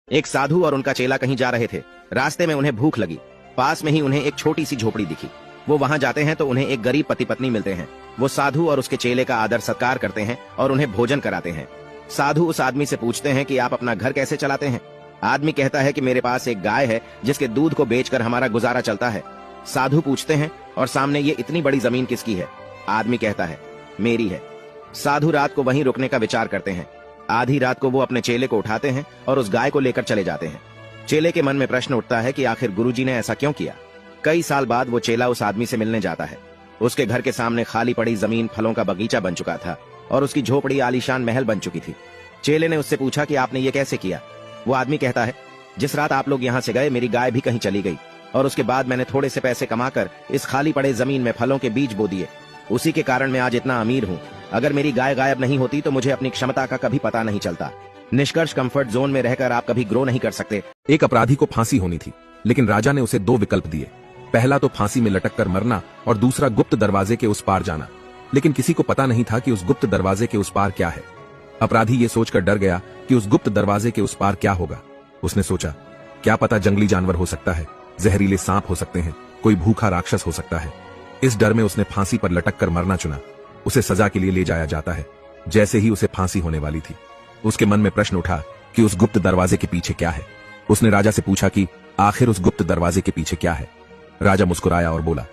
एक साधु और उनका चेला कहीं जा रहे थे। रास्ते में उन्हें भूख लगी। पास में ही उन्हें एक छोटी सी झोपड़ी दिखी। वो वहां जाते हैं तो उन्हें एक गरीब पति पत्नी मिलते हैं। वो साधु और उसके चेले का आदर सत्कार करते हैं और उन्हें भोजन कराते हैं। साधु उस आदमी से पूछते हैं कि आप अपना घर कैसे चलाते हैं। आदमी कहता है कि मेरे पास एक गाय है जिसके दूध को बेचकर हमारा गुजारा चलता है। साधु पूछते हैं, और सामने ये इतनी बड़ी जमीन किसकी है? आदमी कहता है, मेरी है। साधु रात को वहीं रुकने का विचार करते हैं। आधी रात को वो अपने चेले को उठाते हैं और उस गाय को लेकर चले जाते हैं। चेले के मन में प्रश्न उठता है कि आखिर गुरुजी ने ऐसा क्यों किया। कई साल बाद वो चेला उस आदमी से मिलने जाता है। उसके घर के सामने खाली पड़ी जमीन फलों का बगीचा बन चुका था और उसकी झोपड़ी आलीशान महल बन चुकी थी। चेले ने उससे पूछा कि आपने ये कैसे किया। वो आदमी कहता है, जिस रात आप लोग यहाँ से गए मेरी गाय भी कहीं चली गई और उसके बाद मैंने थोड़े से पैसे कमाकर इस खाली पड़े जमीन में फलों के बीज बो दिए। उसी के कारण मैं आज इतना अमीर हूँ। अगर मेरी गाय गायब नहीं होती तो मुझे अपनी क्षमता का कभी पता नहीं चलता। निष्कर्ष, कंफर्ट जोन में रहकर आप कभी ग्रो नहीं कर सकते। एक अपराधी को फांसी होनी थी, लेकिन राजा ने उसे दो विकल्प दिए। पहला तो फांसी में लटक कर मरना और दूसरा गुप्त दरवाजे के उस पार जाना। लेकिन किसी को पता नहीं था कि उस गुप्त दरवाजे के उस पार क्या है। अपराधी ये सोचकर डर गया कि उस गुप्त दरवाजे के उस पार क्या होगा। उसने सोचा, क्या पता जंगली जानवर हो सकता है, जहरीले सांप हो सकते हैं, कोई भूखा राक्षस हो सकता है। इस डर में उसने फांसी पर लटक कर मरना चुना। उसे सजा के लिए ले जाया जाता है। जैसे ही उसे फांसी होने वाली थी, उसके मन में प्रश्न उठा कि उस गुप्त दरवाजे के पीछे क्या है। उसने राजा से पूछा कि आखिर उस गुप्त दरवाजे के पीछे क्या है। राजा मुस्कुराया और बोला,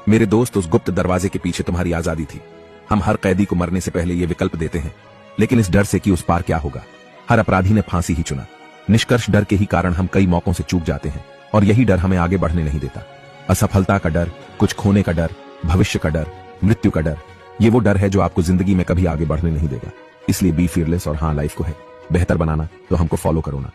मेरे दोस्त, उस गुप्त दरवाजे के पीछे तुम्हारी आजादी थी। हम हर कैदी को मरने से पहले ये विकल्प देते हैं, लेकिन इस डर से कि उस पार क्या होगा, हर अपराधी ने फांसी ही चुना। निष्कर्ष, डर के ही कारण हम कई मौकों से चूक जाते हैं और यही डर हमें आगे बढ़ने नहीं देता। असफलता का डर, कुछ खोने का डर, भविष्य का डर, मृत्यु का डर, ये वो डर है जो आपको जिंदगी में कभी आगे बढ़ने नहीं देगा। इसलिए बी फियरलेस और हाँ, लाइफ को है बेहतर बनाना तो हमको फॉलो करो ना।